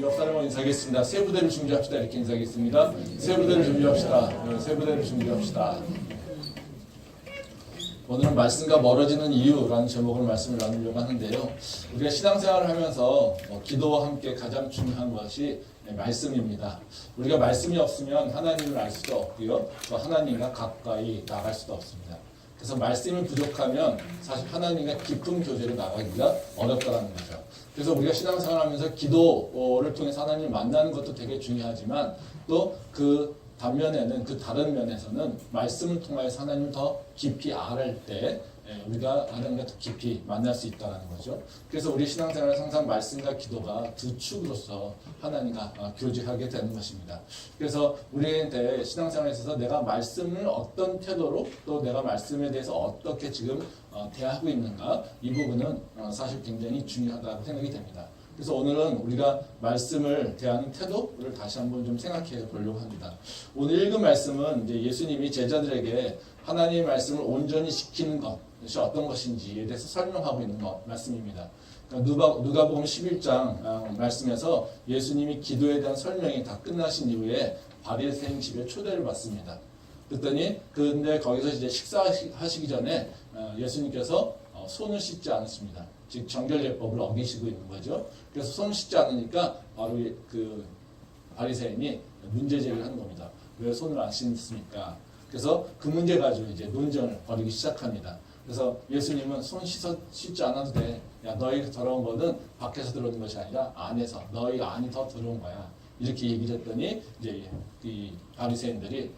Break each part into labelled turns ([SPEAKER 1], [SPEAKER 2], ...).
[SPEAKER 1] 옆 사람을 인사하겠습니다. 세 부대를 준비합시다. 이렇게 인사하겠습니다. 세 부대를 준비합시다. 네, 세 부대를 준비합시다. 오늘은 말씀과 멀어지는 이유라는 제목으로 말씀을 나누려고 하는데요. 우리가 신앙생활을 하면서 기도와 함께 가장 중요한 것이 말씀입니다. 우리가 말씀이 없으면 하나님을 알 수도 없고요. 또 하나님과 가까이 나갈 수도 없습니다. 그래서 말씀이 부족하면 사실 하나님과 깊은 교제로 나가기가 어렵다는 거죠. 그래서 우리가 신앙생활하면서 기도를 통해서 하나님을 만나는 것도 되게 중요하지만 또 그 반면에는 그 다른 면에서는 말씀을 통해서 하나님을 더 깊이 알을 때 우리가 하나님과 더 깊이 만날 수 있다는 거죠. 그래서 우리 신앙생활은 항상 말씀과 기도가 두 축으로서 하나님과 교제하게 되는 것입니다. 그래서 우리한테 신앙생활에 있어서 내가 말씀을 어떤 태도로 또 내가 말씀에 대해서 어떻게 지금 대하고 있는가 이 부분은 사실 굉장히 중요하다고 생각이 됩니다. 그래서 오늘은 우리가 말씀을 대하는 태도를 다시 한번 좀 생각해 보려고 합니다. 오늘 읽은 말씀은 이제 예수님이 제자들에게 하나님의 말씀을 온전히 지키는 것이 어떤 것인지에 대해서 설명하고 있는 말씀입니다. 누가복음 11장 말씀에서 예수님이 기도에 대한 설명이 다 끝나신 이후에 바리새인 집에 초대를 받습니다. 그랬더니 근데 거기서 이제 식사하시기 전에 예수님께서 손을 씻지 않으십니다. 즉 정결예법을 어기시고 있는 거죠. 그래서 손을 씻지 않으니까 바로 그 바리새인이 문제 제기를 하는 겁니다. 왜 손을 안 씻습니까? 그래서 그 문제 가지고 이제 논쟁을 벌이기 시작합니다. 그래서 예수님은 손 씻지 않아도 돼. 야 너희 더러운 것은 밖에서 들어오는 것이 아니라 안에서 너희 안이 더 더러운 거야. 이렇게 얘기를 했더니 이제 이 바리새인들이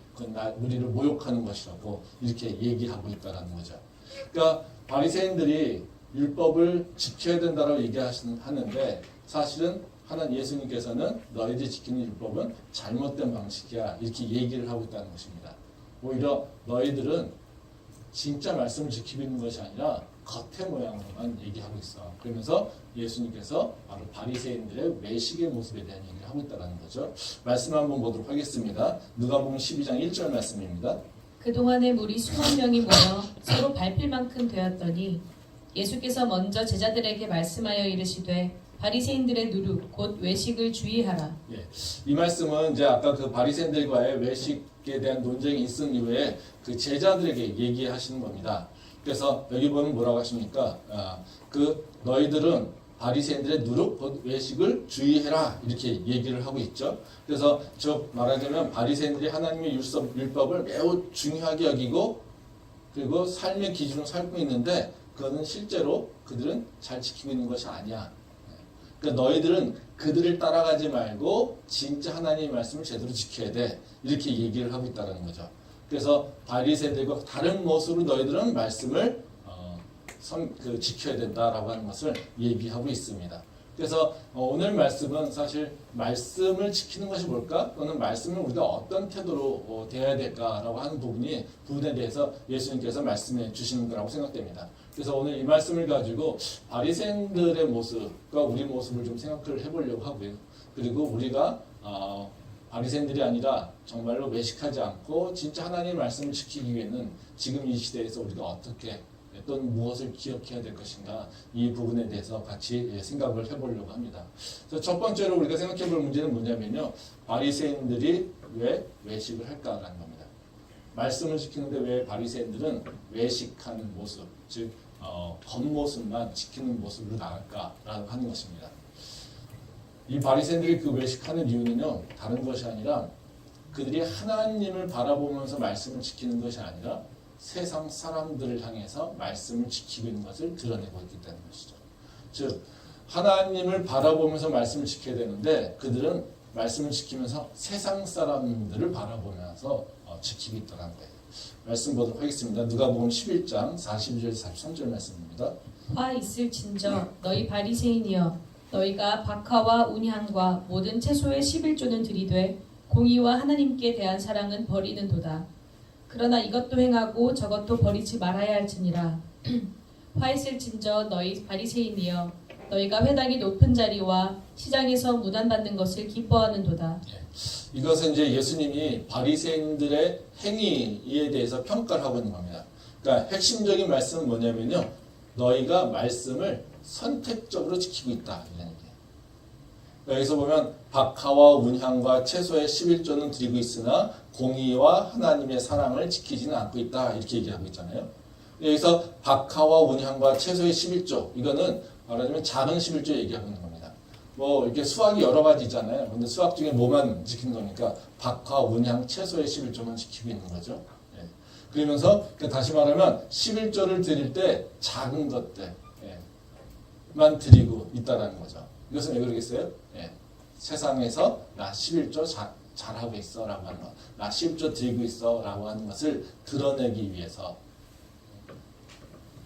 [SPEAKER 1] 우리를 모욕하는 것이라고 이렇게 얘기하고 있다는 거죠. 그러니까 바리새인들이 율법을 지켜야 된다고 얘기하는데 사실은 예수님께서는 너희들이 지키는 율법은 잘못된 방식이야 이렇게 얘기를 하고 있다는 것입니다. 오히려 너희들은 진짜 말씀을 지키고 있는 것이 아니라 겉의 모양으로만 얘기하고 있어. 그러면서 예수님께서 바로 바리새인들의 외식의 모습에 대한 얘기를 하고 있다는 거죠. 말씀 한번 보도록 하겠습니다. 누가복음 12장 1절 말씀입니다.
[SPEAKER 2] 그동안에 무리 수만 명이 모여 서로 밟힐 만큼 되었더니 예수께서 먼저 제자들에게 말씀하여 이르시되 바리새인들의 누룩 곧 외식을 주의하라.
[SPEAKER 1] 예, 이 말씀은 이제 아까 그 바리새인들과의 외식에 대한 논쟁이 있은 이후에 그 제자들에게 얘기하시는 겁니다. 그래서 여기 보면 뭐라고 하십니까? 그 너희들은 바리새인들의 누룩 곧 외식을 주의해라 이렇게 얘기를 하고 있죠. 그래서 즉 말하자면 바리새인들이 하나님의 율법을 매우 중요하게 여기고 그리고 삶의 기준으로 살고 있는데 그거는 실제로 그들은 잘 지키고 있는 것이 아니야. 그러니까 너희들은 그들을 따라가지 말고 진짜 하나님의 말씀을 제대로 지켜야 돼. 이렇게 얘기를 하고 있다는 거죠. 그래서 바리새인들과 다른 모습으로 너희들은 말씀을 지켜야 된다라고 하는 것을 얘기하고 있습니다. 그래서 오늘 말씀은 사실 말씀을 지키는 것이 뭘까? 또는 말씀을 우리가 어떤 태도로 대해야 될까라고 하는 부분에 대해서 예수님께서 말씀해 주시는 거라고 생각됩니다. 그래서 오늘 이 말씀을 가지고 바리새인들의 모습과 우리 모습을 좀 생각을 해보려고 하고요. 그리고 우리가 바리새인들이 아니라 정말로 외식하지 않고 진짜 하나님의 말씀을 지키기 위해는 지금 이 시대에서 우리가 어떻게 또는 무엇을 기억해야 될 것인가 이 부분에 대해서 같이 생각을 해보려고 합니다. 그래서 첫 번째로 우리가 생각해 볼 문제는 뭐냐면요. 바리새인들이 왜 외식을 할까라는 겁니다. 말씀을 지키는데 왜 바리새인들은 외식하는 모습, 즉 겉모습만 지키는 모습으로 나갈까라고 하는 것입니다. 이 바리새인들이 그 외식하는 이유는요. 다른 것이 아니라 그들이 하나님을 바라보면서 말씀을 지키는 것이 아니라 세상 사람들을 향해서 말씀을 지키고 있는 것을 드러내고 있기 때문인 것이죠. 즉 하나님을 바라보면서 말씀을 지켜야 되는데 그들은 말씀을 지키면서 세상 사람들을 바라보면서 지키고 있다는 거예요. 말씀 보도록 하겠습니다. 누가복음 11장 42절 43절 말씀입니다.
[SPEAKER 2] 화 있을진저 너희 바리새인이여 너희가 박하와 운향과 모든 채소의 11조는 들이되 공의와 하나님께 대한 사랑은 버리는도다. 그러나 이것도 행하고 저것도 버리지 말아야 할지니라. 화 있을진저 너희 바리새인이여 너희가 회당이 높은 자리와 시장에서 문안받는 것을 기뻐하는도다.
[SPEAKER 1] 이것은 이제 예수님이 바리새인들의 행위에 대해서 평가를 하고 있는 겁니다. 그러니까 핵심적인 말씀은 뭐냐면요. 너희가 말씀을 선택적으로 지키고 있다. 이런 얘기예요. 여기서 보면 박하와 운향과 채소의 11조는 드리고 있으나 공의와 하나님의 사랑을 지키지는 않고 있다. 이렇게 얘기하고 있잖아요. 여기서 박하와 운향과 채소의 11조, 이거는 말하자면 작은 11조 얘기하고 있는 겁니다. 뭐 이렇게 수학이 여러 가지 있잖아요. 근데 수학 중에 뭐만 지키는 겁니까? 박하, 운향, 채소의 11조만 지키고 있는 거죠. 예. 그러면서 다시 말하면 11조를 드릴 때 작은 것들만 드리고 있다는 거죠. 이것은 왜 그러겠어요? 예. 세상에서 나 11조 잘하고 있어 라고 하는 것, 나 11조 드리고 있어 라고 하는 것을 드러내기 위해서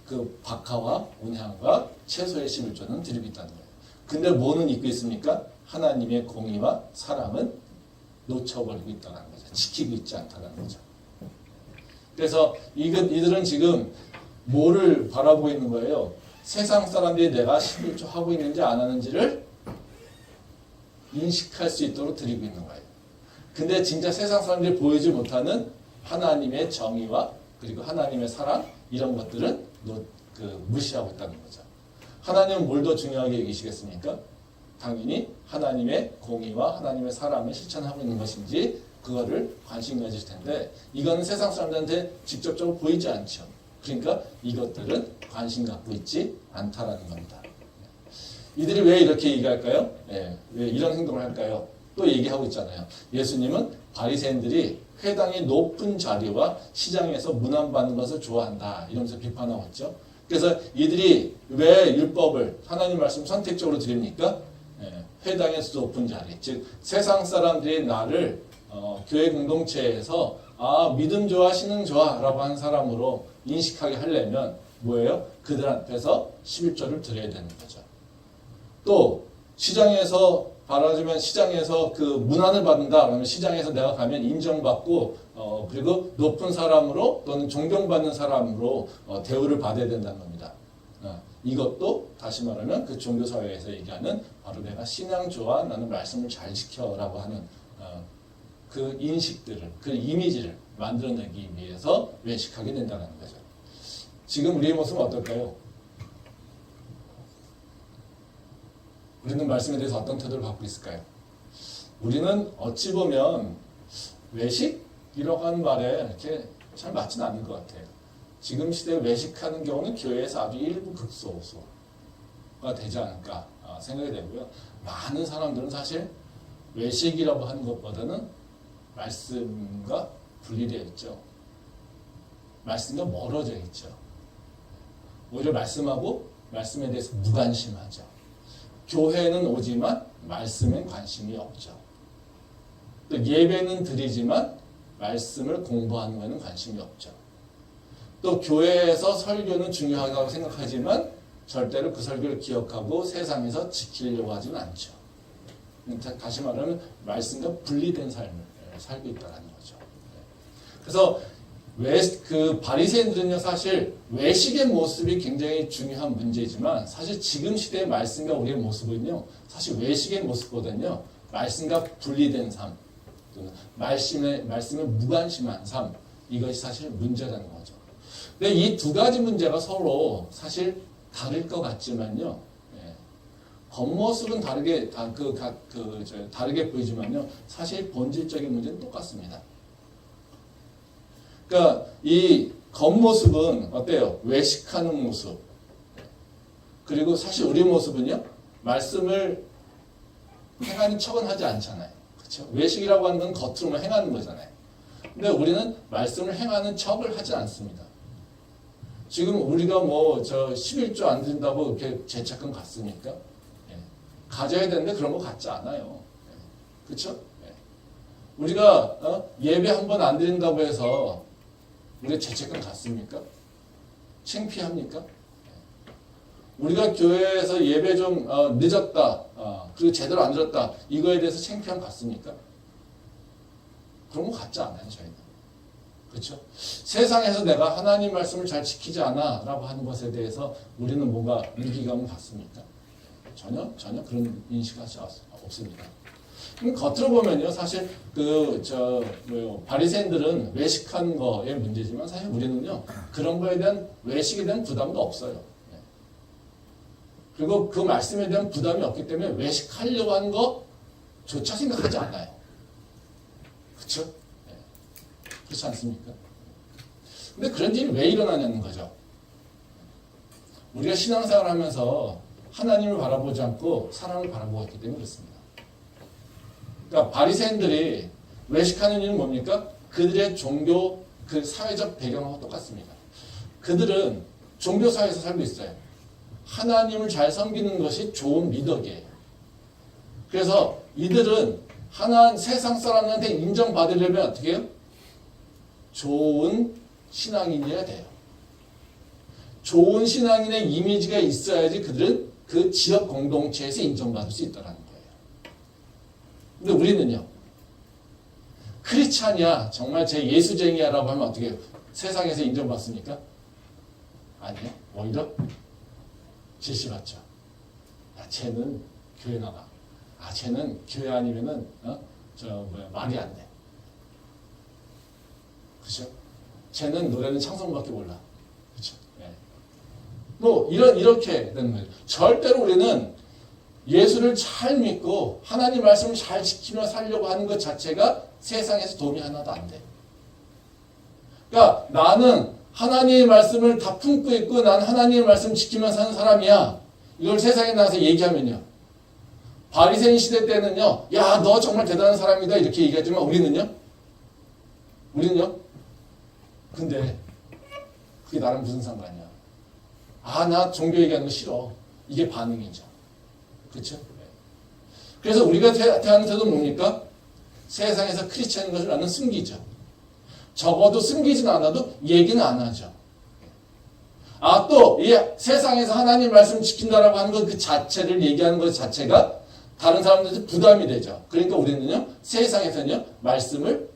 [SPEAKER 1] 그 박하와 운향과 채소의 11조는 드리고 있다는 거예요. 근데 뭐는 잊고 있습니까? 하나님의 공의와 사랑은 놓쳐버리고 있다는 거죠. 지키고 있지 않다는 거죠. 그래서 이들은 지금 뭐를 바라보고 있는 거예요? 세상 사람들이 내가 11조 하고 있는지 안 하는지를 인식할 수 있도록 드리고 있는 거예요. 근데 진짜 세상 사람들이 보이지 못하는 하나님의 정의와 그리고 하나님의 사랑, 이런 것들은 무시하고 있다는 거죠. 하나님은 뭘 더 중요하게 여기시겠습니까? 당연히 하나님의 공의와 하나님의 사랑을 실천하고 있는 것인지 그거를 관심 가질 텐데, 이거는 세상 사람들한테 직접적으로 보이지 않죠. 그러니까 이것들은 관심 갖고 있지 않다라는 겁니다. 이들이 왜 이렇게 얘기할까요? 왜 이런 행동을 할까요? 또 얘기하고 있잖아요. 예수님은 바리새인들이 회당의 높은 자리와 시장에서 문안받는 것을 좋아한다, 이러면서 비판하고 있죠. 그래서 이들이 왜 율법을, 하나님 말씀 선택적으로 드립니까? 회당에서 높은 자리, 즉 세상 사람들이 나를 교회 공동체에서 믿음 좋아, 신앙 좋아 라고 하는 사람으로 인식하게 하려면 뭐예요? 그들 앞에서 11조를 드려야 되는 거죠. 또 시장에서 말하자면 시장에서 그 문안을 받는다 그러면 시장에서 내가 가면 인정받고 그리고 높은 사람으로 또는 존경받는 사람으로 대우를 받아야 된다는 겁니다. 이것도 다시 말하면 그 종교사회에서 얘기하는 바로 내가 신앙 좋아, 나는 말씀을 잘 지켜라고 하는 그 인식들을, 그 이미지를 만들어내기 위해서 외식하게 된다는 거죠. 지금 우리의 모습은 어떨까요? 우리는 말씀에 대해서 어떤 태도를 갖고 있을까요? 우리는 어찌 보면 외식이라고 하는 말에 이렇게 잘 맞지는 않는 것 같아요. 지금 시대에 외식하는 경우는 교회에서 아주 일부 극소수가 되지 않을까 생각이 되고요. 많은 사람들은 사실 외식이라고 하는 것보다는 말씀과 분리되어 있죠. 말씀과 멀어져 있죠. 오히려 말씀하고 말씀에 대해서 무관심하죠. 교회는 오지만 말씀에 관심이 없죠. 또 예배는 드리지만 말씀을 공부하는 것에는 관심이 없죠. 또 교회에서 설교는 중요하다고 생각하지만 절대로 그 설교를 기억하고 세상에서 지키려고 하지는 않죠. 다시 말하면 말씀과 분리된 삶을 살고 있다는 거죠. 그래서 그 바리새인들은요, 사실 외식의 모습이 굉장히 중요한 문제지만 사실 지금 시대의 말씀과 우리의 모습은요, 사실 외식의 모습보다는요, 말씀과 분리된 삶, 말씀에 무관심한 삶, 이것이 사실 문제라는 거죠. 근데 이 두 가지 문제가 서로 사실 다를 것 같지만요, 겉모습은 다르게 보이지만요, 사실 본질적인 문제는 똑같습니다. 그러니까 이 겉모습은 어때요? 외식하는 모습. 그리고 사실 우리 모습은요, 말씀을 행하는 척은 하지 않잖아요. 그렇죠? 외식이라고 하는 건 겉으로만 행하는 거잖아요. 근데 우리는 말씀을 행하는 척을 하지 않습니다. 지금 우리가 11조 안 드린다고 이렇게 죄책감 갖습니까? 가져야 되는데 그런 거 갖지 않아요. 그렇죠? 우리가 예배 한 번 안 드린다고 해서 우리가 죄책감 갖습니까? 창피합니까? 우리가 교회에서 예배 좀 늦었다, 그리고 제대로 안 들었다, 이거에 대해서 창피함 갖습니까? 그런 거 갖지 않아요, 저희는. 그렇죠? 세상에서 내가 하나님 말씀을 잘 지키지 않아 라고 하는 것에 대해서 우리는 뭔가 위기감을 갖습니까? 전혀 그런 인식하지 없습니다. 겉으로 보면요, 사실 바리새인들은 외식하는 거의 문제지만 사실 우리는요, 그런 거에 대한 외식에 대한 부담도 없어요. 그리고 그 말씀에 대한 부담이 없기 때문에 외식하려고 하는 것조차 생각하지 않아요. 그렇죠? 네. 그렇지 않습니까? 근데 그런 일이 왜 일어나냐는 거죠. 우리가 신앙생활을 하면서 하나님을 바라보지 않고 사람을 바라보고 있기 때문에 그렇습니다. 그러니까 바리새인들이 외식하는 이유는 뭡니까? 그들의 종교, 그 사회적 배경하고 똑같습니다. 그들은 종교 사회에서 살고 있어요. 하나님을 잘 섬기는 것이 좋은 미덕이에요. 그래서 이들은 세상 사람들한테 인정받으려면 어떻게 해요? 좋은 신앙인이어야 돼요. 좋은 신앙인의 이미지가 있어야지 그들은 그 지역 공동체에서 인정받을 수 있다는 거예요. 근데 우리는요, 크리스찬이야, 정말 제 예수쟁이야라고 하면 어떻게 해요? 세상에서 인정받습니까? 아니요. 오히려 질시받죠. 야, 쟤는 교회 나가. 아, 쟤는 교회 아니면은 말이 안 돼. 그렇죠? 쟤는 노래는 찬송밖에 몰라. 그렇죠? 네. 뭐 이렇게 되는 거예요. 절대로 우리는 예수를 잘 믿고 하나님 말씀을 잘 지키며 살려고 하는 것 자체가 세상에서 도움이 하나도 안 돼. 그러니까 나는 하나님의 말씀을 다 품고 있고 난 하나님의 말씀 지키며 사는 사람이야. 이걸 세상에 나가서 얘기하면요. 바리새인 시대 때는요. 야, 너 정말 대단한 사람이다 이렇게 얘기하지만 우리는요. 근데 그게 나랑 무슨 상관이야. 아, 나 종교 얘기하는 거 싫어. 이게 반응이죠. 그렇죠? 그래서 우리가 대하는 태도는 뭡니까? 세상에서 크리스찬인 것을 나는 숨기죠. 적어도 숨기진 않아도 얘기는 안 하죠. 아, 또 이 세상에서 하나님 말씀 지킨다라고 하는 것 그 자체를 얘기하는 것 자체가 다른 사람들한테 부담이 되죠. 그러니까 우리는요, 세상에서는요, 말씀을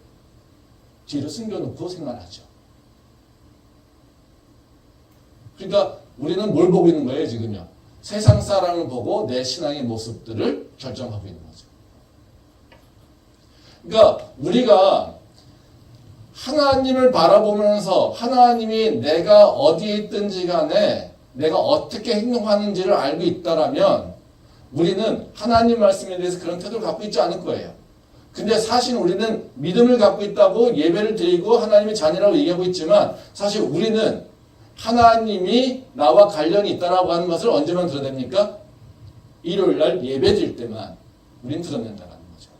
[SPEAKER 1] 뒤로 숨겨놓고 생활하죠. 그러니까 우리는 뭘 보고 있는 거예요, 지금요? 세상 사람을 보고 내 신앙의 모습들을 결정하고 있는 거죠. 그러니까 우리가 하나님을 바라보면서 하나님이 내가 어디에 있든지 간에 내가 어떻게 행동하는지를 알고 있다라면 우리는 하나님 말씀에 대해서 그런 태도를 갖고 있지 않을 거예요. 근데 사실 우리는 믿음을 갖고 있다고 예배를 드리고 하나님의 자녀라고 얘기하고 있지만 사실 우리는 하나님이 나와 관련이 있다라고 하는 것을 언제만 드러냅니까? 일요일날 예배 드릴 때만 우리는 드러낸다는 거죠.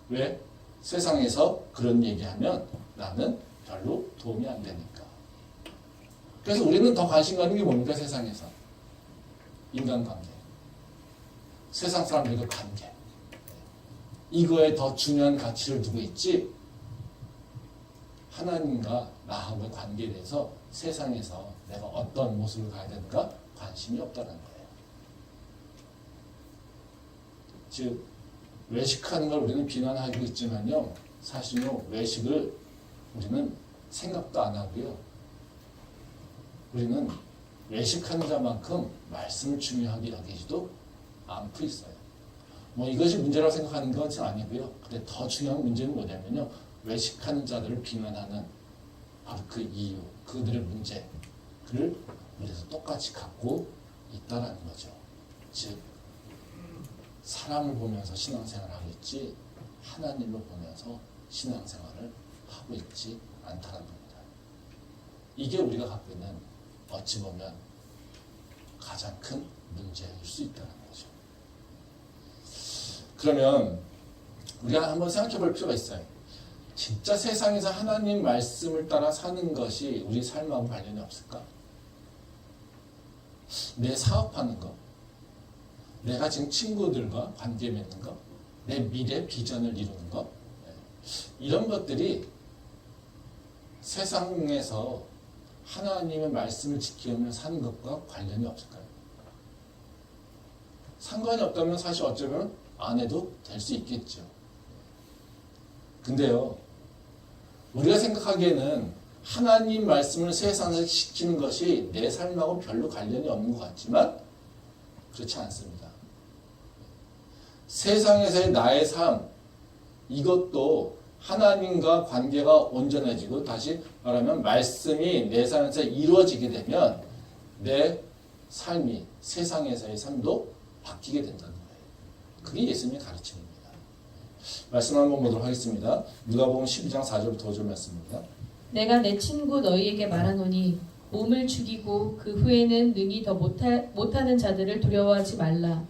[SPEAKER 1] 왜? 세상에서 그런 얘기하면 나는 별로 도움이 안 되니까. 그래서 우리는 더 관심 가는 게 뭡니까? 세상에서. 인간관계. 세상 사람들과 관계. 이거에 더 중요한 가치를 두고 있지 하나님과 나하고의 관계에 대해서 세상에서 내가 어떤 모습을 가야 되는가 관심이 없다는 거예요. 즉 외식하는 걸 우리는 비난하고 있지만요. 사실요. 외식을 우리는 생각도 안 하고요. 우리는 외식하는 자만큼 말씀을 중요하게 여기지도 않고 있어요. 뭐 이것이 문제라고 생각하는 것은 아니고요. 근데 더 중요한 문제는 뭐냐면요. 외식하는 자들을 비난하는 바로 그 이유, 그들의 문제를 우리에서 똑같이 갖고 있다는 거죠. 즉 사람을 보면서 신앙생활을 하고 있지 하나님을 보면서 신앙생활을 하고 있지 않다는 겁니다. 이게 우리가 갖고 있는 어찌 보면 가장 큰 문제일 수 있다는 거죠. 그러면 우리가 한번 생각해 볼 필요가 있어요. 진짜 세상에서 하나님 말씀을 따라 사는 것이 우리 삶하고 관련이 없을까? 내 사업하는 거, 내가 지금 친구들과 관계 맺는 거, 내 미래 비전을 이루는 거, 이런 것들이 세상에서 하나님의 말씀을 지키며 사는 것과 관련이 없을까요? 상관이 없다면 사실 어쩌면 안 해도 될 수 있겠죠. 근데요, 우리가 생각하기에는 하나님 말씀을 세상에서 지키는 것이 내 삶하고 별로 관련이 없는 것 같지만 그렇지 않습니다. 세상에서의 나의 삶, 이것도 하나님과 관계가 온전해지고 다시 말하면 말씀이 내 삶에서 이루어지게 되면 내 삶이 세상에서의 삶도 바뀌게 된다는 거예요. 그게 예수님의 가르침입니다. 말씀 한번 보도록 하겠습니다. 누가복음 12장 4절부터 5절 말씀입니다.
[SPEAKER 2] 내가 내 친구 너희에게 말하노니 몸을 죽이고 그 후에는 능히 더 못하는 자들을 두려워하지 말라.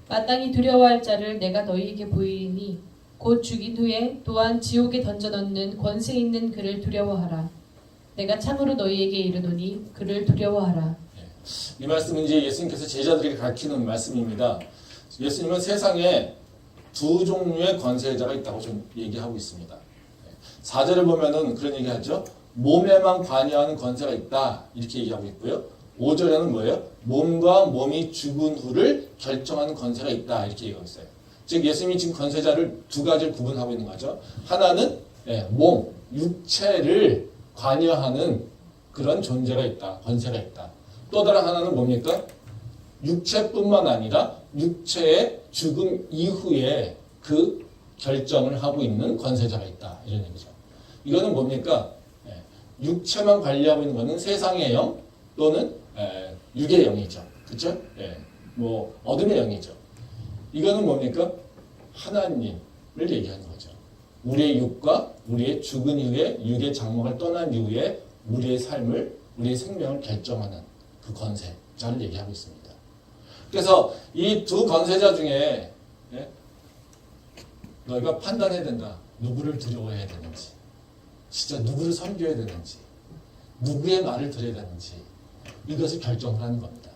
[SPEAKER 2] 마땅히 두려워할 자를 내가 너희에게 보이리니 곧 죽인 후에 또한 지옥에 던져넣는 권세 있는 그를 두려워하라. 내가 참으로 너희에게 이르노니 그를 두려워하라.
[SPEAKER 1] 이 말씀은 이제 예수님께서 제자들에게 가르치는 말씀입니다. 예수님은 세상에 두 종류의 권세자가 있다고 좀 얘기하고 있습니다. 4절을 보면은 그런 얘기하죠. 몸에만 관여하는 권세가 있다 이렇게 얘기하고 있고요. 5절에는 뭐예요? 몸과 몸이 죽은 후를 결정하는 권세가 있다 이렇게 얘기하고 있어요. 즉 예수님이 지금 권세자를 두 가지를 구분하고 있는 거죠. 하나는 몸, 육체를 관여하는 그런 존재가 있다, 권세가 있다. 또 다른 하나는 뭡니까? 육체뿐만 아니라 육체의 죽음 이후에 그 결정을 하고 있는 권세자가 있다 이런 얘기죠. 이거는 뭡니까? 육체만 관리하고 있는 것은 세상의 영 또는 육의 영이죠. 그렇죠? 뭐 어둠의 영이죠. 이거는 뭡니까? 하나님을 얘기하는 거죠. 우리의 육과 우리의 죽은 이후에 육의 장막을 떠난 이후에 우리의 삶을 우리의 생명을 결정하는 그 권세자를 얘기하고 있습니다. 그래서 이 두 권세자 중에 너희가 판단해야 된다. 누구를 두려워해야 되는지, 진짜 누구를 섬겨야 되는지, 누구의 말을 들어야 되는지 이것을 결정을 하는 겁니다.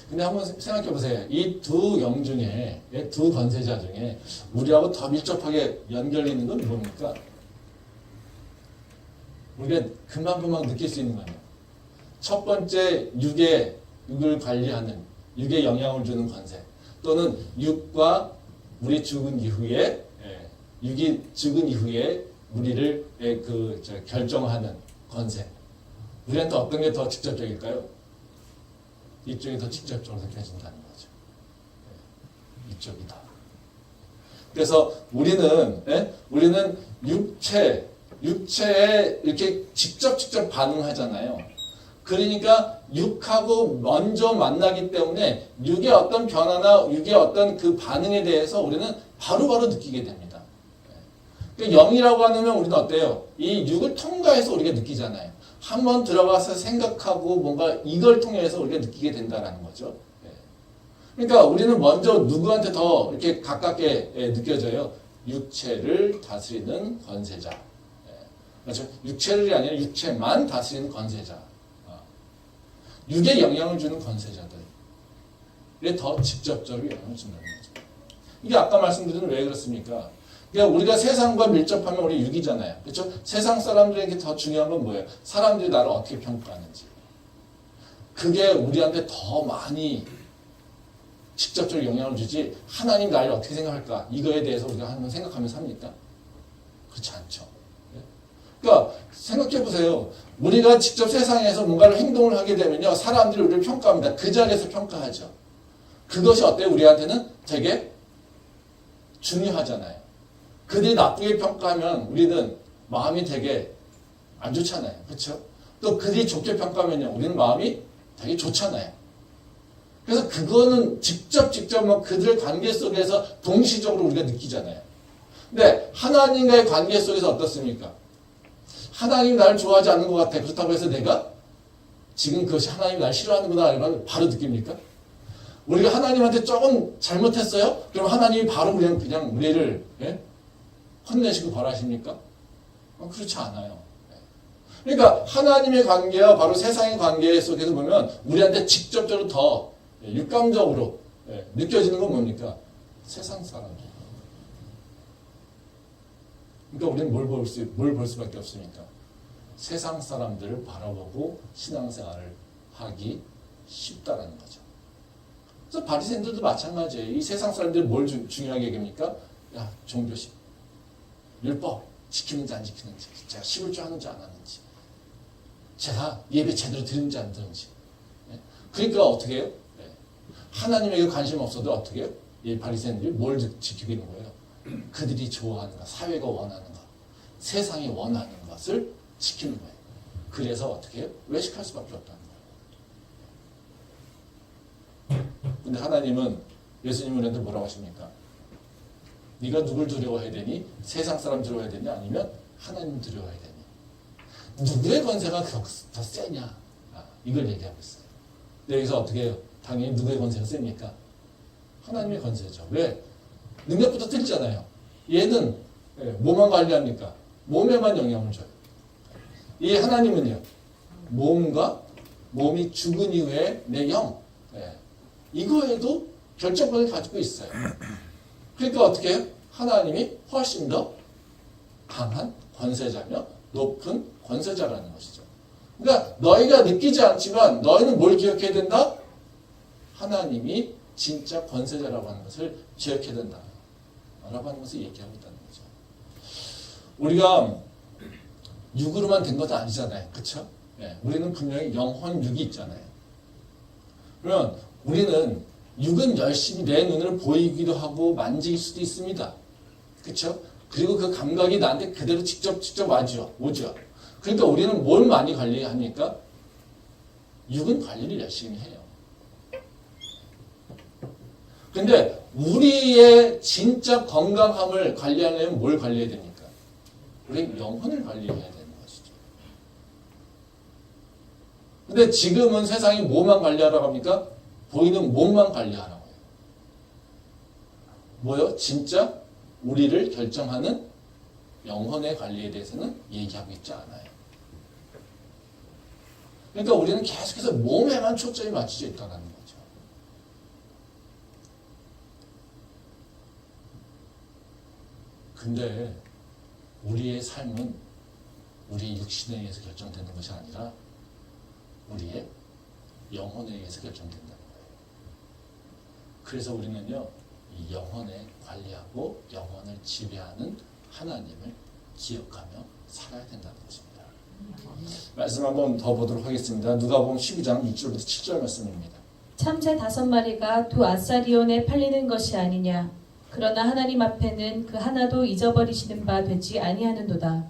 [SPEAKER 1] 근데 한번 생각해 보세요. 이 두 영 중에, 두 권세자 중에 우리하고 더 밀접하게 연결이 있는 건 뭡니까? 우리가 금방금방 느낄 수 있는 거예요. 첫 번째 육을 관리하는, 육에 영향을 주는 권세, 또는 육과 우리 죽은 이후에, 육이 죽은 이후에 우리를 결정하는 권세. 우리한테 어떤 게 더 직접적일까요? 이쪽이 더 직접적으로 느껴진다는 거죠. 이쪽이다. 그래서 우리는 육체에 이렇게 직접 반응하잖아요. 그러니까 육하고 먼저 만나기 때문에 육의 어떤 변화나 육의 어떤 그 반응에 대해서 우리는 바로바로 느끼게 됩니다. 그러니까 영이라고 하면 우리는 어때요? 이 육을 통과해서 우리가 느끼잖아요. 한번 들어가서 생각하고 뭔가 이걸 통해서 우리가 느끼게 된다는 거죠. 그러니까 우리는 먼저 누구한테 더 이렇게 가깝게 느껴져요? 육체를 다스리는 권세자. 그렇죠? 육체를 아니라 육체만 다스리는 권세자. 육에 영향을 주는 권세자들에 더 직접적으로 영향을 준다는 거죠. 이게 아까 말씀드린 왜 그렇습니까? 그러니까 우리가 세상과 밀접하면 우리 육이잖아요. 그렇죠? 세상 사람들에게 더 중요한 건 뭐예요? 사람들이 나를 어떻게 평가하는지. 그게 우리한테 더 많이 직접적으로 영향을 주지 하나님 나를 어떻게 생각할까? 이거에 대해서 우리가 한번 생각하면 삽니까? 그렇지 않죠. 그러니까 생각해 보세요. 우리가 직접 세상에서 뭔가를 행동을 하게 되면요. 사람들이 우리를 평가합니다. 그 자리에서 평가하죠. 그것이 어때요? 우리한테는 되게 중요하잖아요. 그들이 나쁘게 평가하면 우리는 마음이 되게 안 좋잖아요. 그렇죠? 또 그들이 좋게 평가하면요. 우리는 마음이 되게 좋잖아요. 그래서 그거는 직접 막 그들의 관계 속에서 동시적으로 우리가 느끼잖아요. 근데 하나님과의 관계 속에서 어떻습니까? 하나님이 나를 좋아하지 않는 것 같아. 그렇다고 해서 내가 지금 그것이 하나님이 나를 싫어하는구나 이걸 바로 느낍니까? 우리가 하나님한테 조금 잘못했어요? 그럼 하나님이 바로 그냥 우리를 혼내시고 벌하십니까? 그렇지 않아요. 그러니까 하나님의 관계와 바로 세상의 관계 속에서 보면 우리한테 직접적으로 더 육감적으로 느껴지는 건 뭡니까? 세상 사람들. 그러니까 우리는 뭘 볼 수밖에 없습니까? 세상 사람들을 바라보고 신앙생활을 하기 쉽다라는 거죠. 그래서 바리새인들도 마찬가지예요. 이 세상 사람들이 뭘 중요하게 여깁니까? 야, 종교심, 율법 지키는지 안 지키는지, 제가 11조 하는지 안 하는지, 제가 예배 제대로 드리는지 안 드리는지. 그러니까 어떻게 해요? 하나님에게 관심 없어도 어떻게 해요? 이 바리새인들이 뭘 지키고 있는 거예요? 그들이 좋아하는 것, 사회가 원하는 것, 세상이 원하는 것을 지키는 거예요. 그래서 어떻게 해요? 외식할 수밖에 없다는 거예요. 근데 하나님은 예수님은 우리한테 뭐라고 하십니까? 네가 누굴 두려워해야 되니? 세상 사람 두려워해야 되니? 아니면 하나님 두려워해야 되니? 누구의 권세가 더 세냐? 이걸 얘기하고 있어요. 근데 여기서 어떻게 해요? 당연히 누구의 권세가 셉니까? 하나님의 권세죠. 왜? 능력부터 틀리잖아요. 얘는 뭐만 관리합니까? 몸에만 영향을 줘요. 이 하나님은요. 몸이 죽은 이후에 내 영, 이거에도 결정권을 가지고 있어요. 그러니까 어떻게 해요? 하나님이 훨씬 더 강한 권세자며 높은 권세자라는 것이죠. 그러니까 너희가 느끼지 않지만 너희는 뭘 기억해야 된다? 하나님이 진짜 권세자라고 하는 것을 기억해야 된다. 라고 하는 것을 얘기하고 있다는 거죠. 우리가 육으로만 된 것도 아니잖아요. 그렇죠? 우리는 분명히 영혼 육이 있잖아요. 그러면 우리는 육은 열심히 내 눈으로 보이기도 하고 만질 수도 있습니다. 그렇죠? 그리고 그 감각이 나한테 그대로 직접 오죠. 그러니까 우리는 뭘 많이 관리합니까? 육은 관리를 열심히 해요. 근데 우리의 진짜 건강함을 관리하려면 뭘 관리해야 됩니까? 우리 영혼을 관리해야 되는 것이죠. 근데 지금은 세상이 뭐만 관리하라고 합니까? 보이는 몸만 관리하라고 해요. 뭐요? 진짜 우리를 결정하는 영혼의 관리에 대해서는 얘기하고 있지 않아요. 그러니까 우리는 계속해서 몸에만 초점이 맞춰져 있다는 거죠. 근데 우리의 삶은 우리의 육신에 의해서 결정되는 것이 아니라 우리의 영혼에 의해서 결정된다는 거예요. 그래서 우리는요, 이 영혼에 관리하고 영혼을 지배하는 하나님을 기억하며 살아야 된다는 것입니다. 말씀 한번 더 보도록 하겠습니다. 누가복음 12장 6절부터 7절 말씀입니다.
[SPEAKER 2] 참새 5마리가 두 아사리온에 팔리는 것이 아니냐. 그러나 하나님 앞에는 그 하나도 잊어버리시는 바 되지 아니하는도다.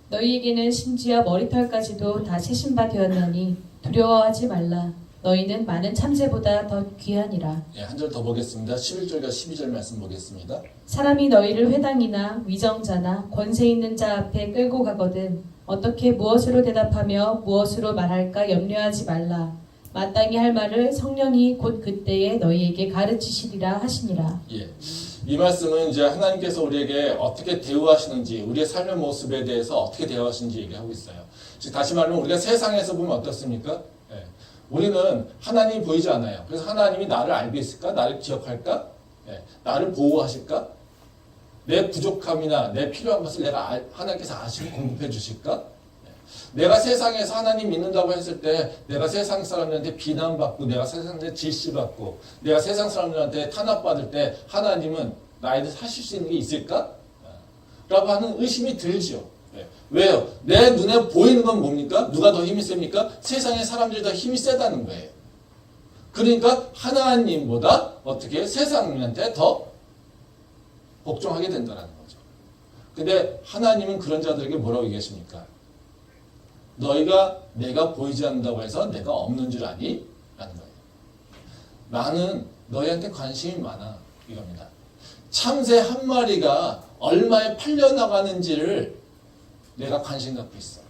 [SPEAKER 2] 너희에게는 심지어 머리털까지도 다 세신 바 되었나니 두려워하지 말라. 너희는 많은 참새보다 더 귀하니라.
[SPEAKER 1] 한 절 더 보겠습니다. 11절과 12절 말씀 보겠습니다.
[SPEAKER 2] 사람이 너희를 회당이나 위정자나 권세 있는 자 앞에 끌고 가거든 어떻게 무엇으로 대답하며 무엇으로 말할까 염려하지 말라. 마땅히 할 말을 성령이 곧 그때에 너희에게 가르치시리라 하시니라.
[SPEAKER 1] 이 말씀은 이제 하나님께서 우리에게 어떻게 대우하시는지, 우리의 삶의 모습에 대해서 어떻게 대우하시는지 얘기하고 있어요. 즉 다시 말하면 우리가 세상에서 보면 어떻습니까? 우리는 하나님이 보이지 않아요. 그래서 하나님이 나를 알고 있을까? 나를 기억할까? 나를 보호하실까? 내 부족함이나 내 필요한 것을 내가 하나님께서 아시고 공급해 주실까? 내가 세상에서 하나님 믿는다고 했을 때 내가 세상 사람들한테 비난받고 내가 세상에 질시받고 내가 세상 사람들한테 탄압받을 때 하나님은 나에 대해서 하실 수 있는 게 있을까? 라고 하는 의심이 들죠. 왜요? 내 눈에 보이는 건 뭡니까? 누가 더 힘이 셉니까? 세상의 사람들이 더 힘이 세다는 거예요. 그러니까 하나님보다 어떻게 세상한테 더 복종하게 된다는 거죠. 근데 하나님은 그런 자들에게 뭐라고 얘기하십니까? 너희가 내가 보이지 않는다고 해서 내가 없는 줄 아니? 라는 거예요. 나는 너희한테 관심이 많아. 이겁니다. 참새 한 마리가 얼마에 팔려나가는지를 내가 관심 갖고 있어.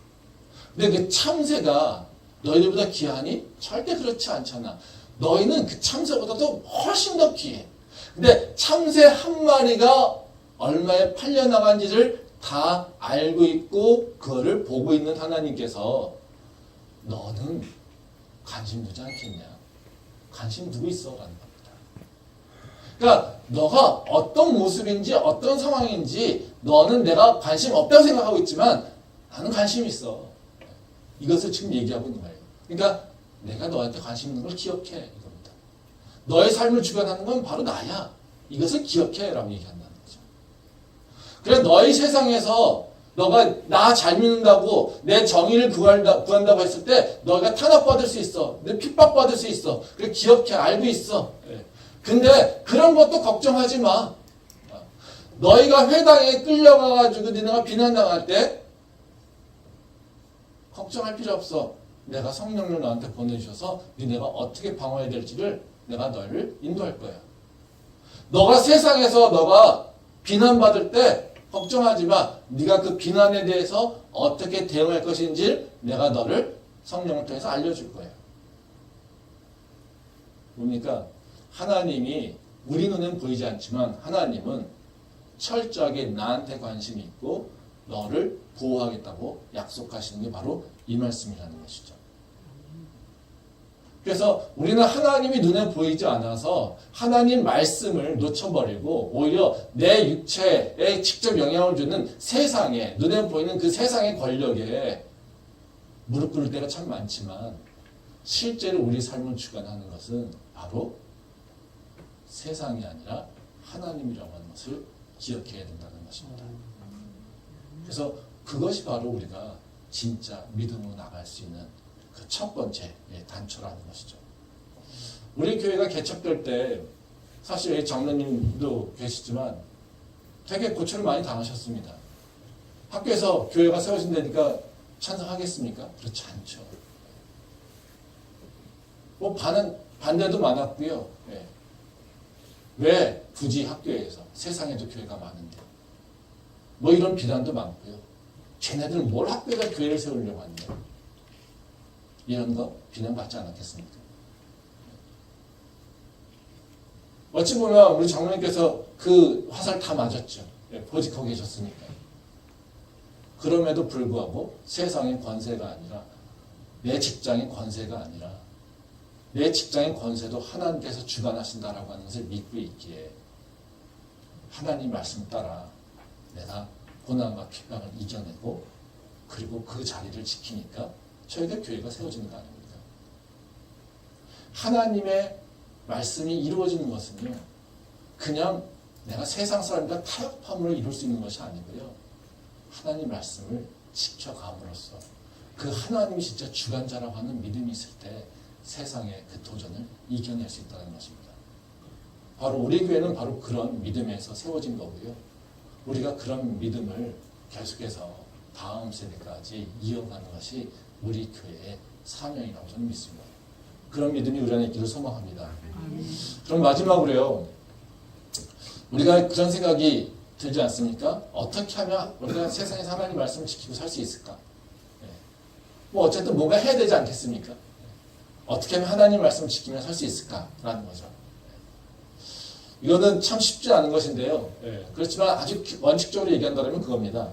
[SPEAKER 1] 근데 그 참새가 너희들보다 귀하니? 절대 그렇지 않잖아. 너희는 그 참새보다도 훨씬 더 귀해. 근데 참새 한 마리가 얼마에 팔려나간지를 다 알고 있고 그거를 보고 있는 하나님께서 너는 관심 두지 않겠냐? 관심 두고 있어 라는 겁니다. 그러니까 너가 어떤 모습인지 어떤 상황인지 너는 내가 관심 없다고 생각하고 있지만 나는 관심 있어. 이것을 지금 얘기하고 있는 거예요. 그러니까 내가 너한테 관심 있는 걸 기억해 이겁니다. 너의 삶을 주관하는 건 바로 나야. 이것을 기억해 라고 얘기한다는 거죠. 그래 너희 세상에서 너가 나 잘 믿는다고 내 정의를 구한다고 했을 때 너가 탄압받을 수 있어. 내 핍박받을 수 있어. 그래 기억해. 알고 있어. 근데 그런 것도 걱정하지 마. 너희가 회당에 끌려가가지고 너네가 비난당할 때 걱정할 필요 없어. 내가 성령을 너한테 보내주셔서 너네가 어떻게 방어해야 될지를 내가 너를 인도할 거야. 너가 세상에서 너가 비난받을 때 걱정하지 마. 네가 그 비난에 대해서 어떻게 대응할 것인지 내가 너를 성령을 통해서 알려줄 거야. 뭡니까? 하나님이 우리 눈엔 보이지 않지만 하나님은 철저하게 나한테 관심이 있고 너를 보호하겠다고 약속하시는 게 바로 이 말씀이라는 것이죠. 그래서 우리는 하나님이 눈에 보이지 않아서 하나님 말씀을 놓쳐버리고 오히려 내 육체에 직접 영향을 주는 세상에, 눈에 보이는 그 세상의 권력에 무릎 꿇을 때가 참 많지만 실제로 우리 삶을 주관하는 것은 바로 세상이 아니라 하나님이라고 하는 것을 기억해야 된다는 것입니다. 그래서 그것이 바로 우리가 진짜 믿음으로 나갈 수 있는 그 첫 번째 단초라는 것이죠. 우리 교회가 개척될 때 사실 장로님도 계시지만 되게 고초를 많이 당하셨습니다. 학교에서 교회가 세워진다니까 찬성하겠습니까? 그렇지 않죠. 뭐 반대도 많았고요. 예. 왜 굳이 학교에서 세상에도 교회가 많은데 뭐 이런 비난도 많고요. 쟤네들 뭘 학교에다 교회를 세우려고 하냐 이런 거 비난받지 않았겠습니까? 어찌 보면 우리 장로님께서 그 화살 다 맞았죠. 예, 보직하고 계셨으니까. 그럼에도 불구하고 세상의 권세가 아니라 내 직장의 권세가 아니라 내 직장의 권세도 하나님께서 주관하신다라고 하는 것을 믿고 있기에 하나님 말씀 따라 내가 고난과 핍박을 이겨내고 그리고 그 자리를 지키니까 저희가 교회가 세워지는 거 아닙니까? 하나님의 말씀이 이루어지는 것은요, 그냥 내가 세상 사람과 타협함으로 이룰 수 있는 것이 아니고요, 하나님 말씀을 지켜감으로써 그 하나님이 진짜 주관자라고 하는 믿음이 있을 때 세상의 그 도전을 이겨낼 수 있다는 것입니다. 바로 우리 교회는 바로 그런 믿음에서 세워진 거고요. 우리가 그런 믿음을 계속해서 다음 세대까지 이어가는 것이 우리 교회의 사명이라고 저는 믿습니다. 그런 믿음이 우리 안에 있기를 소망합니다. 그럼 마지막으로요. 우리가 그런 생각이 들지 않습니까? 어떻게 하면 우리가 세상에서 하나님 말씀을 지키고 살 수 있을까? 뭐 어쨌든 뭔가 해야 되지 않겠습니까? 어떻게 하면 하나님 말씀을 지키며 살 수 있을까라는 거죠. 이거는 참 쉽지 않은 것인데요. 그렇지만 아주 원칙적으로 얘기한다면 그겁니다.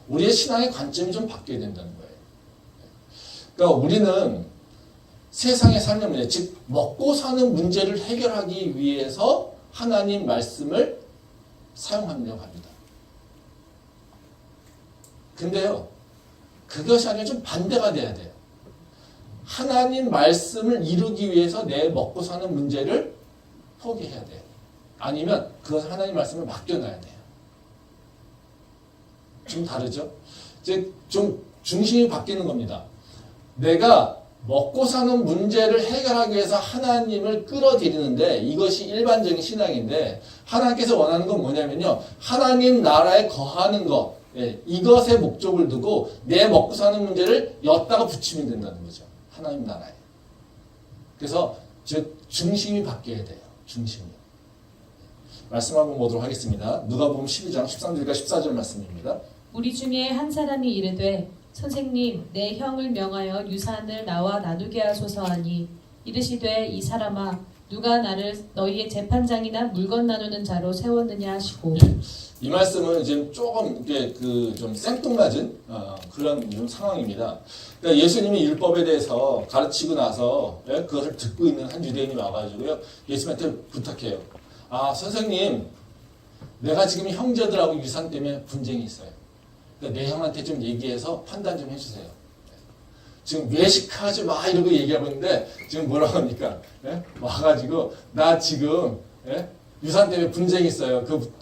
[SPEAKER 1] 우리의 신앙의 관점이 좀 바뀌어야 된다는 거예요. 그러니까 우리는 세상에 사는 문제, 즉 먹고 사는 문제를 해결하기 위해서 하나님 말씀을 사용하려고 합니다. 근데요, 그것이 아니라 좀 반대가 돼야 돼요. 하나님 말씀을 이루기 위해서 내 먹고 사는 문제를 포기해야 돼요. 아니면 그것을 하나님 말씀을 맡겨놔야 돼요. 좀 다르죠? 이제 좀 중심이 바뀌는 겁니다. 내가 먹고 사는 문제를 해결하기 위해서 하나님을 끌어들이는데 이것이 일반적인 신앙인데 하나님께서 원하는 건 뭐냐면요. 하나님 나라에 거하는 것, 이것에 목적을 두고 내 먹고 사는 문제를 엿다가 붙이면 된다는 거죠. 하나님 나라에. 그래서 즉 중심이 바뀌어야 돼요. 중심이. 말씀 한번 보도록 하겠습니다. 누가복음 12장 13절과 14절 말씀입니다.
[SPEAKER 2] 우리 중에 한 사람이 이르되 선생님 내 형을 명하여 유산을 나와 나누게 하소서 하니 이르시되 이 사람아 누가 나를 너희의 재판장이나 물건 나누는 자로 세웠느냐 하시고.
[SPEAKER 1] 이 말씀은 지금 조금 이게 좀 생뚱맞은 그런 좀 상황입니다. 그러니까 예수님이 율법에 대해서 가르치고 나서 그것을 듣고 있는 한 유대인이 와가지고요 예수님한테 부탁해요. 아 선생님, 내가 지금 형제들하고 유산 때문에 분쟁이 있어요. 그러니까 내 형한테 좀 얘기해서 판단 좀 해주세요. 지금 외식하지 마 이러고 얘기하고 있는데 지금 뭐라고 합니까? 와가지고 나 지금 유산 때문에 분쟁이 있어요. 그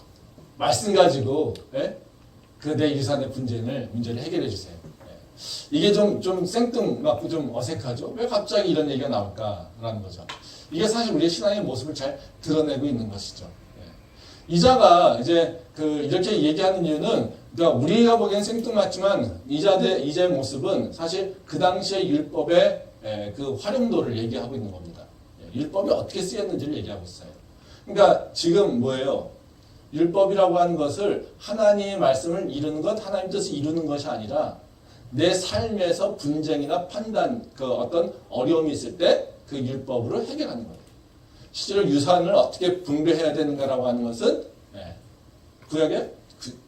[SPEAKER 1] 말씀 가지고 그 내 유산의 문제를 해결해 주세요. 이게 좀 생뚱맞고 좀 어색하죠. 왜 갑자기 이런 얘기가 나올까라는 거죠. 이게 사실 우리의 신앙의 모습을 잘 드러내고 있는 것이죠. 이자가 이제 이렇게 얘기하는 이유는 그러니까 우리가 보기엔 생뚱맞지만 이자의 모습은 사실 그 당시의 율법의 그 활용도를 얘기하고 있는 겁니다. 율법이 어떻게 쓰였는지를 얘기하고 있어요. 그러니까 지금 뭐예요? 율법이라고 하는 것을 하나님의 말씀을 이루는 것, 하나님 뜻을 이루는 것이 아니라 내 삶에서 분쟁이나 판단, 그 어떤 어려움이 있을 때 그 율법으로 해결하는 거예요. 실제로 유산을 어떻게 분배해야 되는가라고 하는 것은 구약에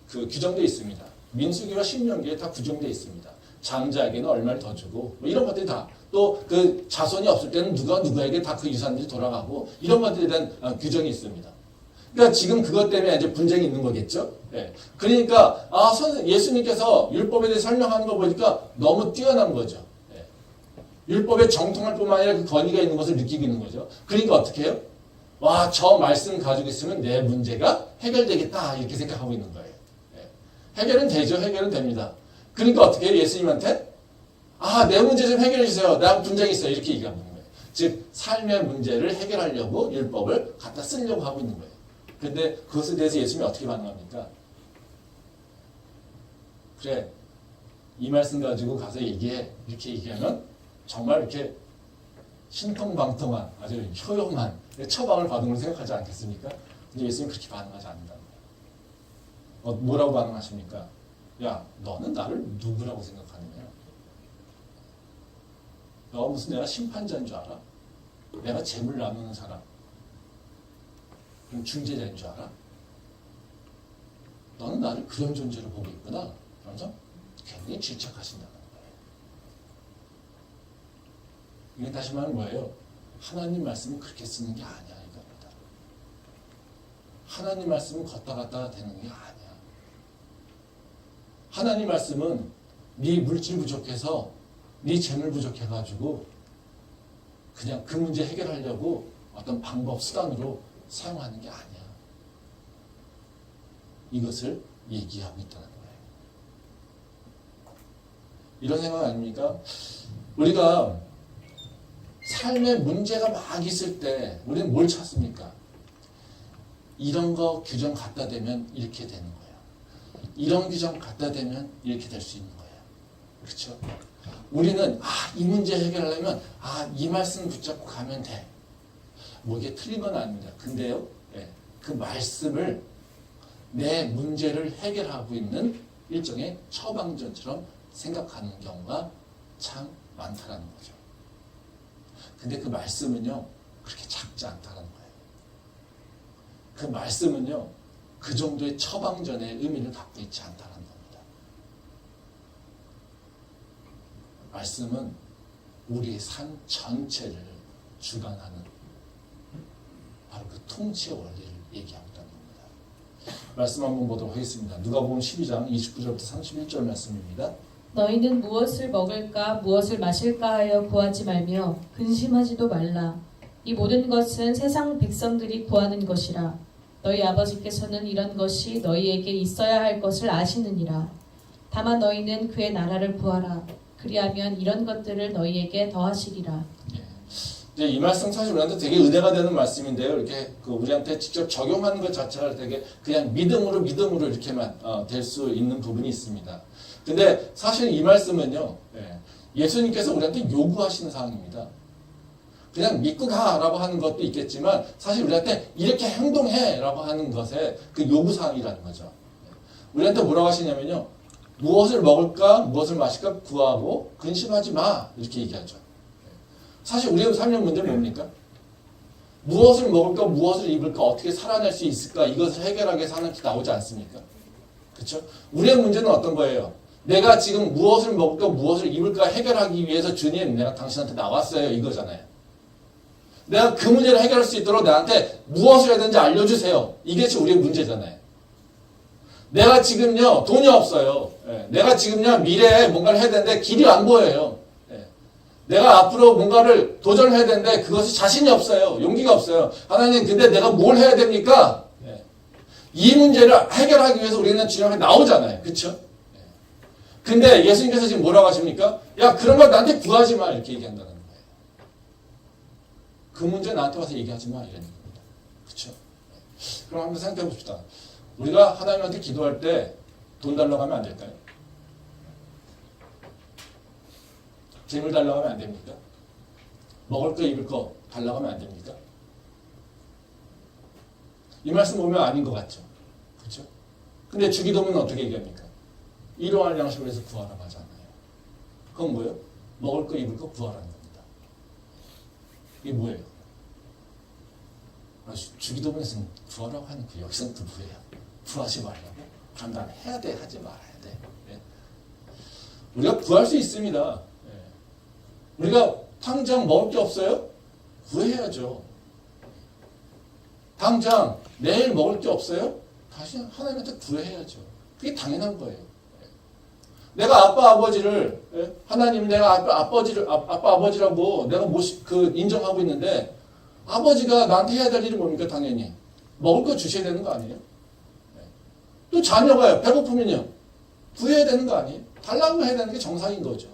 [SPEAKER 1] 그 규정되어 있습니다. 민수기와 신명기에 다 규정되어 있습니다. 장자에게는 얼마를 더 주고 뭐 이런 것들이 다 또 그 자손이 없을 때는 누가 누구에게 다 그 유산들이 돌아가고 이런 것들에 대한 규정이 있습니다. 그러니까 지금 그것 때문에 이제 분쟁이 있는 거겠죠. 그러니까 예수님께서 율법에 대해 설명하는 거 보니까 너무 뛰어난 거죠. 율법에 정통할 뿐만 아니라 그 권위가 있는 것을 느끼고 있는 거죠. 그러니까 어떻게 해요? 와, 저 말씀 가지고 있으면 내 문제가 해결되겠다 이렇게 생각하고 있는 거예요. 해결은 되죠. 해결은 됩니다. 그러니까 어떻게 해요? 예수님한테 내 문제 좀 해결해 주세요. 나하고 분쟁이 있어요. 이렇게 얘기하는 거예요. 즉 삶의 문제를 해결하려고 율법을 갖다 쓰려고 하고 있는 거예요. 그런데 그것에 대해서 예수님이 어떻게 반응합니까? 그래, 이 말씀 가지고 가서 얘기해. 이렇게 얘기하면 정말 이렇게 신통방통한 아주 효용한 처방을 받은 걸 생각하지 않겠습니까? 근데 예수님 그렇게 반응하지 않는다는 거예요. 뭐라고 반응하십니까? 야, 너는 나를 누구라고 생각하느냐? 너 무슨 내가 심판자인 줄 알아? 내가 재물 나누는 사람? 그럼 중재자인 줄 알아? 너는 나를 그런 존재로 보고 있구나. 그러면서 굉장히 질책하신다는 거예요. 이게 다시 말하면 뭐예요? 하나님 말씀은 그렇게 쓰는 게 아니야 이겁니다. 하나님 말씀은 걷다 갔다 되는 게 아니야. 하나님 말씀은 네 물질 부족해서 네 재물 부족해가지고 그냥 그 문제 해결하려고 어떤 방법 수단으로 사용하는 게 아니야. 이것을 얘기하고 있다는 거예요. 이런 생각 아닙니까? 우리가 삶에 문제가 막 있을 때 우리는 뭘 찾습니까? 이런 거 규정 갖다 대면 이렇게 되는 거예요. 이런 규정 갖다 대면 이렇게 될 수 있는 거예요. 그렇죠? 우리는 이 문제 해결하려면 이 말씀 붙잡고 가면 돼. 뭐 이게 틀린 건 아닙니다. 근데요, 그 말씀을 내 문제를 해결하고 있는 일종의 처방전처럼 생각하는 경우가 참 많다라는 거죠. 근데 그 말씀은요, 그렇게 작지 않다는 거예요. 그 말씀은요, 그 정도의 처방전의 의미를 갖고 있지 않다는 겁니다. 말씀은 우리의 삶 전체를 주관하는 바로 그 통치의 원리를 얘기하고 있다는 겁니다. 말씀 한번 보도록 하겠습니다. 누가복음 12장 29절부터 31절 말씀입니다.
[SPEAKER 2] 너희는 무엇을 먹을까 무엇을 마실까 하여 구하지 말며 근심하지도 말라. 이 모든 것은 세상 백성들이 구하는 것이라. 너희 아버지께서는 이런 것이 너희에게 있어야 할 것을 아시느니라. 다만 너희는 그의 나라를 구하라. 그리하면 이런 것들을 너희에게 더하시리라.
[SPEAKER 1] 이제 이 말씀 사실 우리한테 되게 은혜가 되는 말씀인데요. 이렇게 우리한테 직접 적용하는 것 자체가 되게 그냥 믿음으로 이렇게만 될 수 있는 부분이 있습니다. 근데 사실 이 말씀은요, 예수님께서 우리한테 요구하시는 사항입니다. 그냥 믿고 가라고 하는 것도 있겠지만 사실 우리한테 이렇게 행동해라고 하는 것에 그 요구 사항이라는 거죠. 우리한테 뭐라고 하시냐면요, 무엇을 먹을까 무엇을 마실까 구하고 근심하지 마 이렇게 얘기하죠. 사실 우리의 삶의 문제는 뭡니까? 무엇을 먹을까 무엇을 입을까 어떻게 살아낼 수 있을까 이것을 해결하기 위해서 하는 게 나오지 않습니까? 그렇죠? 우리의 문제는 어떤 거예요? 내가 지금 무엇을 먹을까 무엇을 입을까 해결하기 위해서 주님 내가 당신한테 나왔어요 이거잖아요. 내가 그 문제를 해결할 수 있도록 나한테 무엇을 해야 되는지 알려주세요. 이게 지금 우리의 문제잖아요. 내가 지금요 돈이 없어요. 내가 지금요 미래에 뭔가를 해야 되는데 길이 안 보여요. 내가 앞으로 뭔가를 도전해야 되는데 그것이 자신이 없어요. 용기가 없어요. 하나님 근데 내가 뭘 해야 됩니까? 이 문제를 해결하기 위해서 우리는 주님 앞에 나오잖아요. 그렇죠? 근데 예수님께서 지금 뭐라고 하십니까? 야 그런 걸 나한테 구하지 마 이렇게 얘기한다는 거예요. 그 문제 나한테 와서 얘기하지 마 이런 겁니다. 그렇죠? 그럼 한번 생각해 봅시다. 우리가 하나님한테 기도할 때 돈 달라고 하면 안 될까요? 재물 달라고 하면 안 됩니까? 먹을 거 입을 거 달라고 하면 안 됩니까? 이 말씀 보면 아닌 것 같죠? 그렇죠? 근데 주기도문은 어떻게 얘기합니까? 일용할 양식을 해서 구하라고 하잖아요. 그건 뭐예요? 먹을 거 입을 거 구하라는 겁니다. 이게 뭐예요? 주기도문에서는 구하라고 하는 그 여기서는 또 뭐예요? 구하지 말라고? 판단해야 돼? 하지 말아야 돼? 예. 우리가 구할 수 있습니다. 예. 우리가 당장 먹을 게 없어요? 구해야죠. 당장 내일 먹을 게 없어요? 다시 하나님한테 구해야죠. 그게 당연한 거예요. 내가 아빠 아버지를 하나님 내가 아빠 아버지라고 내가 인정하고 있는데 아버지가 나한테 해야 될 일이 뭡니까? 당연히 먹을 거 주셔야 되는 거 아니에요? 또 자녀가요. 배고프면요. 구해야 되는 거 아니에요? 달라고 해야 되는 게 정상인 거죠.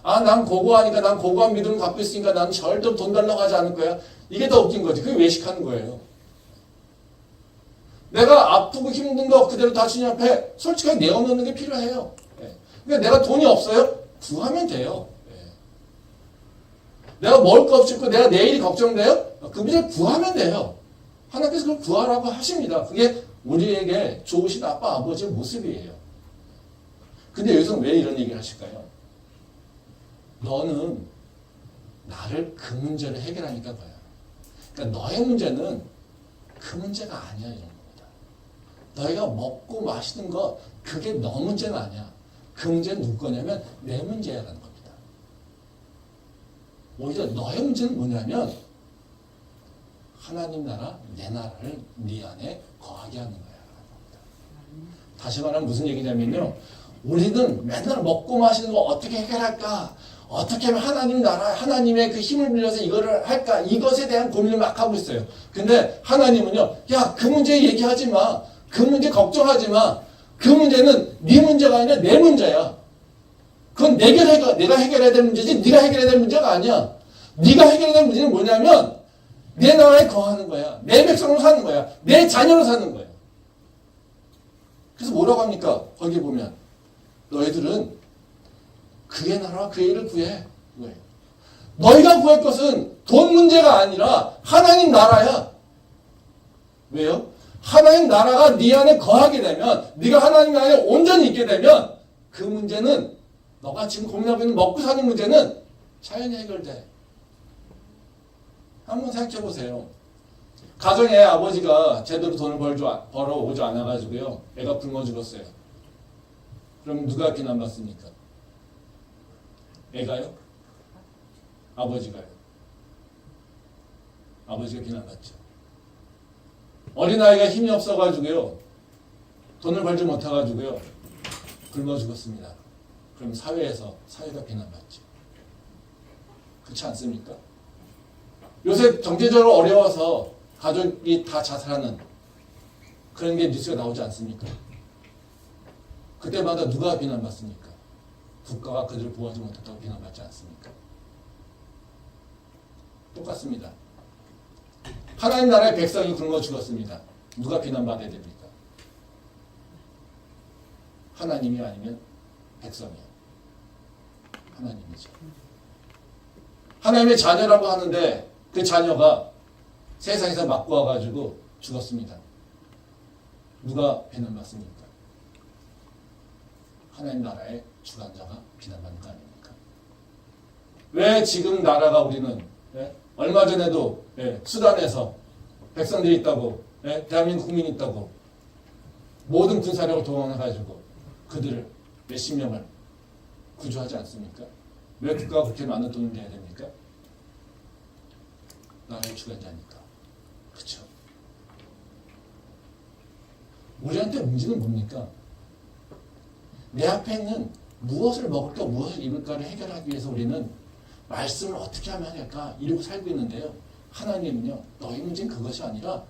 [SPEAKER 1] 아, 난 고고하니까 난 고고한 믿음을 갖고 있으니까 난 절대 돈 달라고 하지 않을 거야. 이게 더 웃긴 거지. 그게 외식하는 거예요. 내가 아프고 힘든 거 그대로 다 주님 앞에 솔직하게 내어놓는 게 필요해요. 그러니까 내가 돈이 없어요? 구하면 돼요. 내가 먹을 거 없고 내가 내일이 걱정돼요? 그 문제를 구하면 돼요. 하나님께서 그걸 구하라고 하십니다. 그게 우리에게 좋으신 아빠 아버지의 모습이에요. 근데 여기서 왜 이런 얘기를 하실까요? 너는 나를 그 문제를 해결하니까 거야. 그러니까 너의 문제는 그 문제가 아니야 이런 겁니다. 너희가 먹고 마시는 거 그게 너 문제는 아니야. 그 문제는 누구 거냐면 내 문제야라는 겁니다. 오히려 너의 문제는 뭐냐면 하나님 나라, 내 나라를 네 안에 거하게 하는 거야. 다시 말하면 무슨 얘기냐면요. 우리는 맨날 먹고 마시는 거 어떻게 해결할까? 어떻게 하면 하나님 나라, 하나님의 그 힘을 빌려서 이거를 할까? 이것에 대한 고민을 막 하고 있어요. 근데 하나님은요. 야, 그 문제 얘기하지 마. 그 문제 걱정하지 마. 그 문제는 네 문제가 아니라 내 문제야. 그건 내가 해결해야 될 문제지 네가 해결해야 될 문제가 아니야. 네가 해결해야 될 문제는 뭐냐면 내 나라에 거하는 거야. 내 백성으로 사는 거야. 내 자녀로 사는 거야. 그래서 뭐라고 합니까? 거기 보면 너희들은 그의 나라와 그의 일을 구해. 왜? 너희가 구할 것은 돈 문제가 아니라 하나님 나라야. 왜요? 하나님 나라가 네 안에 거하게 되면 네가 하나님 안에 온전히 있게 되면 그 문제는 너가 지금 고민하고 있는 먹고 사는 문제는 자연히 해결돼. 한번 생각해 보세요. 가정에 아버지가 제대로 돈을 벌어오지 않아가지고요. 애가 굶어 죽었어요. 그럼 누가 비난받습니까? 애가요? 아버지가요? 아버지가 비난받죠. 어린아이가 힘이 없어가지고요. 돈을 벌지 못해가지고요. 굶어 죽었습니다. 그럼 사회가 비난받죠. 그렇지 않습니까? 요새 경제적으로 어려워서 가족이 다 자살하는 그런 게 뉴스가 나오지 않습니까? 그때마다 누가 비난받습니까? 국가가 그들을 보호하지 못했다고 비난받지 않습니까? 똑같습니다. 하나님 나라의 백성이 굶어 죽었습니다. 누가 비난받아야 됩니까? 하나님이 아니면 백성이요. 하나님이죠. 하나님의 자녀라고 하는데 그 자녀가 세상에서 맞고 와가지고 죽었습니다. 누가 비난받습니까? 하나님 나라의 주관자가 비난받는 거 아닙니까? 왜 지금 나라가 우리는 얼마 전에도 수단에서 백성들이 있다고 대한민국 국민이 있다고 모든 군사력을 동원해가지고 그들을 몇십 명을 구조하지 않습니까? 왜 국가가 그렇게 많은 돈을 내야 됩니까? 나라의 주관자니까. 그렇죠? 우리한테 문제는 뭡니까? 내 앞에 있는 무엇을 먹을까 무엇을 입을까를 해결하기 위해서 우리는 말씀을 어떻게 하면 할까 이러고 살고 있는데요. 하나님은요. 너희 문제는 그것이 아니라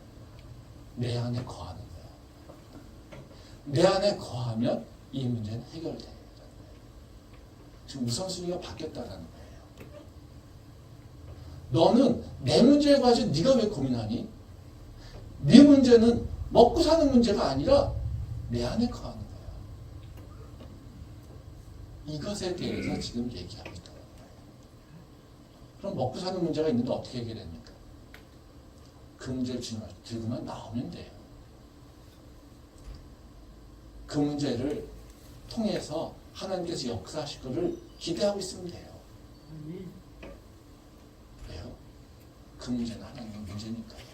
[SPEAKER 1] 내 안에 거하는 거야. 내 안에 거하면 이 문제는 해결돼요. 지금 우선순위가 바뀌었다는 거예요. 너는 내 문제에 가지고 네가 왜 고민하니? 네 문제는 먹고 사는 문제가 아니라 내 안에 거하는 거야. 이것에 대해서 지금 얘기합니다. 그럼 먹고 사는 문제가 있는데 어떻게 해결됩니까? 그 문제를 주님한테 들고만 나오면 돼요. 그 문제를 통해서 하나님께서 역사하실 것을 기대하고 있으면 돼요. 왜요? 그 문제는 하나님의 문제니까요.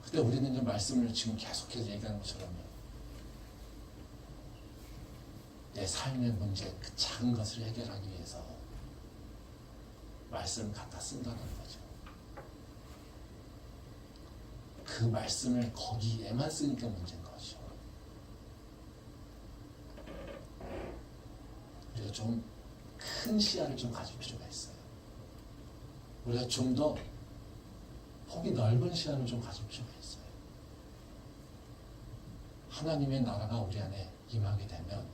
[SPEAKER 1] 근데 우리는 이제 말씀을 지금 계속해서 얘기하는 것처럼 내 삶의 문제, 그 작은 것을 해결하기 위해서 말씀을 갖다 쓴다는 거죠. 그 말씀을 거기에만 쓰니까 문제인 거죠. 우리가 좀 큰 시야를 좀 가질 필요가 있어요. 우리가 좀 더 폭이 넓은 시야를 좀 가질 필요가 있어요. 하나님의 나라가 우리 안에 임하게 되면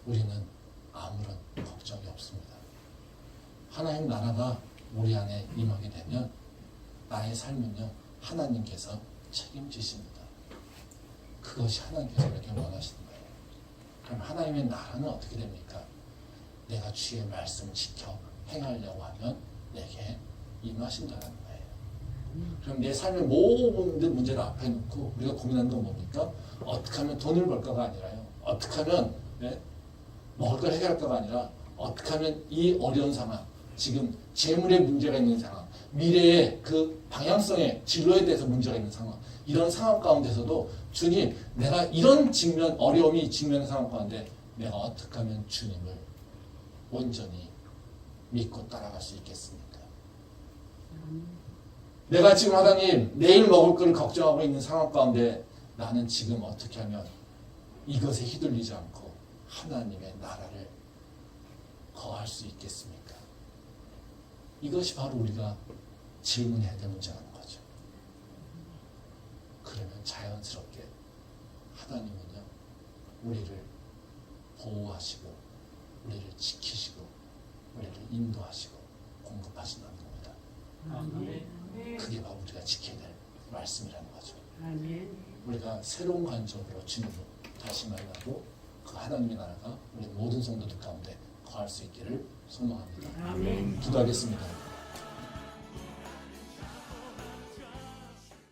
[SPEAKER 1] 우리는 아무런 걱정이 없습니다. 하나님 나라가 우리 안에 임하게 되면 나의 삶은요, 하나님께서 책임지십니다. 그것이 하나님께서 이렇게 원하시는 거예요. 그럼 하나님의 나라는 어떻게 됩니까? 내가 주의 말씀을 지켜 행하려고 하면 내게 임하신다는 거예요. 그럼 내 삶의 모든 문제를 앞에 놓고 우리가 고민하는 건 뭡니까? 어떻게 하면 돈을 벌까가 아니라요. 어떻게 하면 먹을 걸 해결할까가 아니라 어떻게 하면 이 어려운 상황, 지금 재물에 문제가 있는 상황, 미래의 그 방향성의 진로에 대해서 문제가 있는 상황, 이런 상황 가운데서도 주님, 내가 이런 어려움이 직면한 상황 가운데 내가 어떻게 하면 주님을 온전히 믿고 따라갈 수 있겠습니까? 내가 지금 하나님 내일 먹을 걸 걱정하고 있는 상황 가운데 나는 지금 어떻게 하면 이것에 휘둘리지 않고 하나님의 나라를 거할 수 있겠습니까? 이것이 바로 우리가 질문해야 될 문제라는 거죠. 그러면 자연스럽게 하나님은요, 우리를 보호하시고 우리를 지키시고 우리를 인도하시고 공급하신다는 겁니다. 그게 바로 우리가 지켜야 될 말씀이라는 거죠. 우리가 새로운 관점으로 주님을 다시 만나고 그 하나님의 나라가 우리 모든 성도들 가운데 거할 수 있기를 소망합니다. 기도하겠습니다.